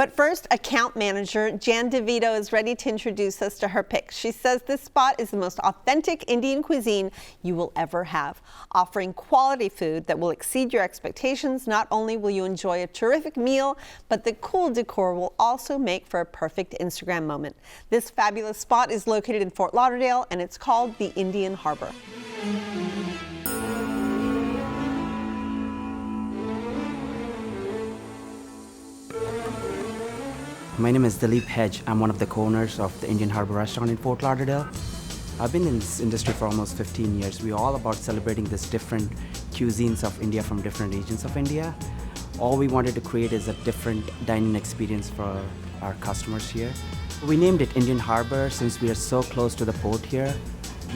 But first, account manager Jan DeVito is ready to introduce us to her picks. She says this spot is the most authentic Indian cuisine you will ever have, offering quality food that will exceed your expectations. Not only will you enjoy a terrific meal, but the cool decor will also make for a perfect Instagram moment. This fabulous spot is located in Fort Lauderdale, and it's called the Indian Harbor. My name is Dilip Hedge. I'm one of the co-owners of the Indian Harbor restaurant in Fort Lauderdale. I've been in this industry for almost 15 years. We're all about celebrating this different cuisines of India from different regions of India. All we wanted to create is a different dining experience for our customers here. We named it Indian Harbor since we are so close to the port here.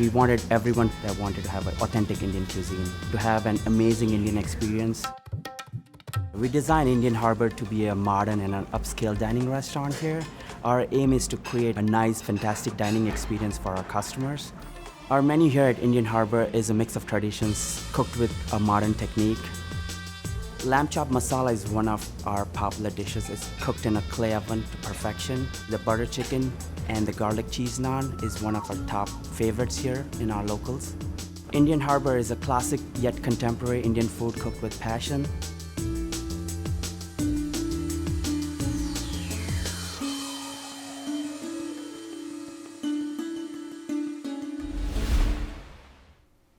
We wanted everyone that wanted to have an authentic Indian cuisine, to have an amazing Indian experience. We designed Indian Harbor to be a modern and an upscale dining restaurant here. Our aim is to create a nice, fantastic dining experience for our customers. Our menu here at Indian Harbor is a mix of traditions cooked with a modern technique. Lamb chop masala is one of our popular dishes. It's cooked in a clay oven to perfection. The butter chicken and the garlic cheese naan is one of our top favorites here in our locals. Indian Harbor is a classic yet contemporary Indian food cooked with passion.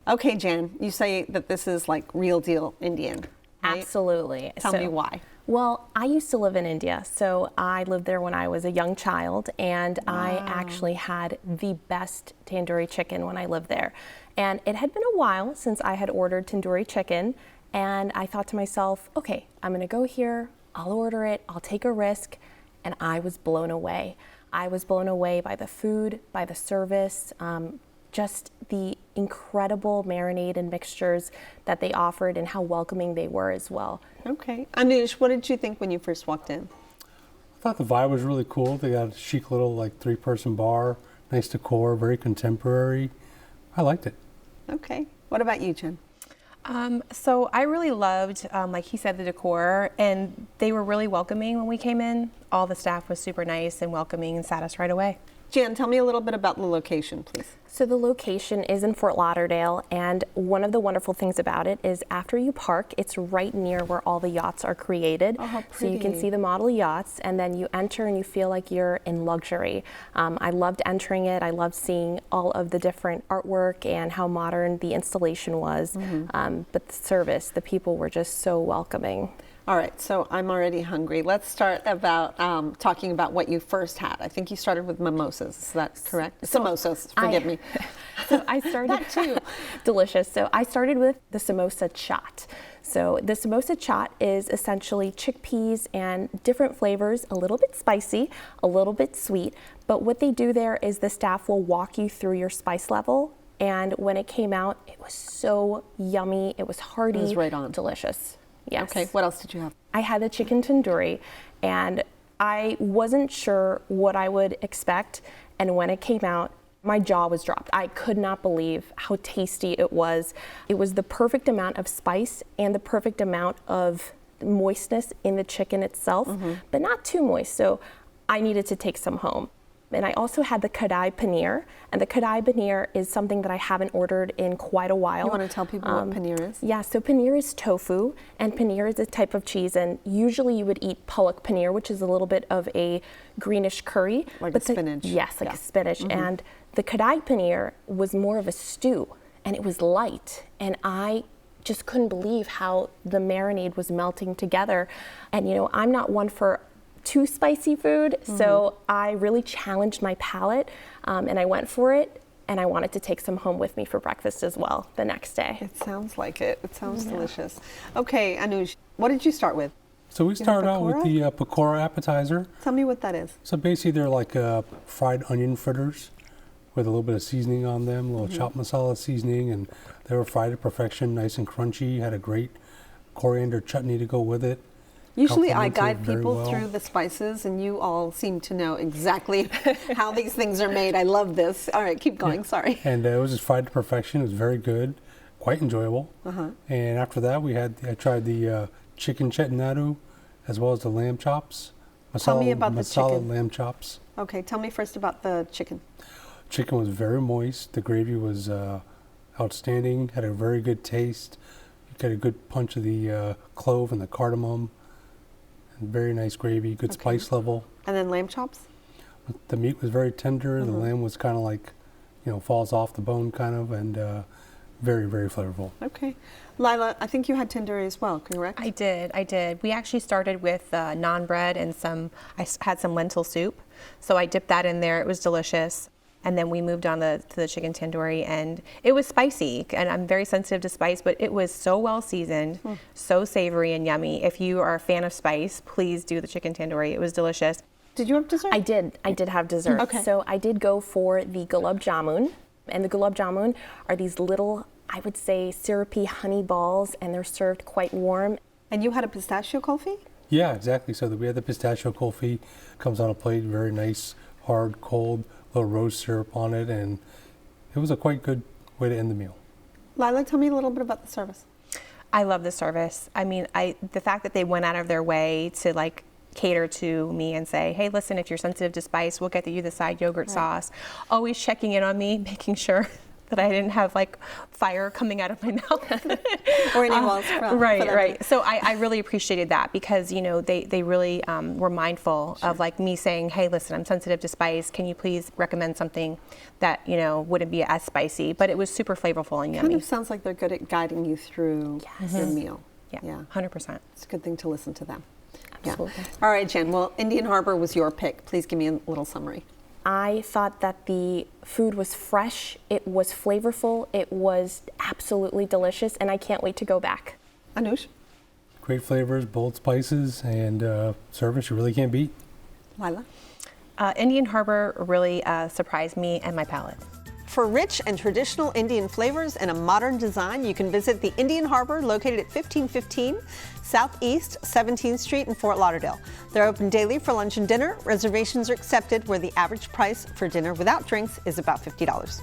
Okay, Jan, you say that this is like real deal Indian, right? Absolutely. Tell me why. Well, I used to live in India, so I lived there when I was a young child, and I actually had the best tandoori chicken when I lived there. And it had been a while since I had ordered tandoori chicken, and I thought to myself, okay, I'm gonna go here, I'll order it, I'll take a risk, and I was blown away. I was blown away by the food, by the service, just the incredible marinade and mixtures that they offered and how welcoming they were as well. Okay. Anush, what did you think when you first walked in? I thought the vibe was really cool. They got a chic little like 3-person bar, nice decor, very contemporary. I liked it. Okay. What about you, Jen? So I really loved, like he said, the decor, and they were really welcoming when we came in. All the staff was super nice and welcoming and sat us right away. Jan, tell me a little bit about the location, please. So the location is in Fort Lauderdale, and one of the wonderful things about it is after you park, it's right near where all the yachts are created. Oh, how so you can pretty. see the model yachts, and then you enter and you feel like you're in luxury. I loved entering it. I loved seeing all of the different artwork and how modern the installation was. But the service, the people were just so welcoming. All right, so I'm already hungry. Let's start about talking about what you first had. I think you started with mimosas. Is that correct? Samosas, forgive me. So I started That too. Delicious. So I started with the samosa chaat. So the samosa chaat is essentially chickpeas and different flavors, a little bit spicy, a little bit sweet. But what they do there is the staff will walk you through your spice level. And when it came out, it was so yummy. It was hearty. It was right on. Delicious. Yes. Okay, what else did you have? I had the chicken tandoori, and I wasn't sure what I would expect. And when it came out, my jaw was dropped. I could not believe how tasty it was. It was the perfect amount of spice and the perfect amount of moistness in the chicken itself, but not too moist. So I needed to take some home. And I also had the kadai paneer, and the kadai paneer is something that I haven't ordered in quite a while. You want to tell people what paneer is? Yeah, so paneer is tofu, and paneer is a type of cheese, and usually you would eat palak paneer, which is a little bit of a greenish curry. Like a spinach. Yes, like a spinach. And the kadai paneer was more of a stew, and it was light, and I just couldn't believe how the marinade was melting together. And you know, I'm not one for too spicy food, so I really challenged my palate, and I went for it, and I wanted to take some home with me for breakfast as well the next day. It sounds like it. It sounds delicious. Okay, Anuj, what did you start with? So we started out with the pakora appetizer. Tell me what that is. So basically they're like fried onion fritters with a little bit of seasoning on them, a little chopped masala seasoning, and they were fried to perfection, nice and crunchy, had a great coriander chutney to go with it. Usually I guide very people well. through the spices, and you all seem to know exactly how these things are made. I love this. All right, keep going, sorry. And it was just fried to perfection. It was very good, quite enjoyable. And after that, I tried the chicken chettinadu as well as the lamb chops. Tell me about the masala chicken. lamb chops. Okay, tell me first about the chicken. Chicken was very moist. The gravy was outstanding. Had a very good taste. You got a good punch of the clove and the cardamom. And very nice gravy. Good spice level. And then lamb chops? The meat was very tender. The lamb was kind of like, falls off the bone kind of, and very, very flavorful. Okay. Lila, I think you had tandoori as well, correct? I did. We actually started with naan bread and had some lentil soup. So I dipped that in there. It was delicious. And then we moved on to the chicken tandoori, and it was spicy. And I'm very sensitive to spice, but it was so well seasoned, so savory and yummy. If you are a fan of spice, please do the chicken tandoori. It was delicious. Did you have dessert? I did have dessert. Okay. So I did go for the gulab jamun. And the gulab jamun are these little, I would say, syrupy honey balls, and they're served quite warm. And you had a pistachio kulfi? Yeah, exactly. So we had the pistachio kulfi, comes on a plate, very nice, hard, cold, little rose syrup on it, and it was a quite good way to end the meal. Lila, tell me a little bit about the service. I love the service. I mean, the fact that they went out of their way to cater to me and say, hey, listen, if you're sensitive to spice, we'll get you the side yogurt sauce. Always checking in on me, making sure that I didn't have fire coming out of my mouth. Or any walls from. Right. So I really appreciated that because, they really were mindful of me saying, hey, listen, I'm sensitive to spice. Can you please recommend something that, wouldn't be as spicy? But it was super flavorful and yummy. Kind of sounds like they're good at guiding you through your meal. Yeah, 100%. It's a good thing to listen to them. Absolutely. Yeah. All right, Jen. Well, Indian Harbor was your pick. Please give me a little summary. I thought that the food was fresh, it was flavorful, it was absolutely delicious, and I can't wait to go back. Anush? Great flavors, bold spices, and service you really can't beat. Lila? Indian Harbor really surprised me and my palate. For rich and traditional Indian flavors and a modern design, you can visit the Indian Harbor located at 1515 Southeast 17th Street in Fort Lauderdale. They're open daily for lunch and dinner. Reservations are accepted where the average price for dinner without drinks is about $50.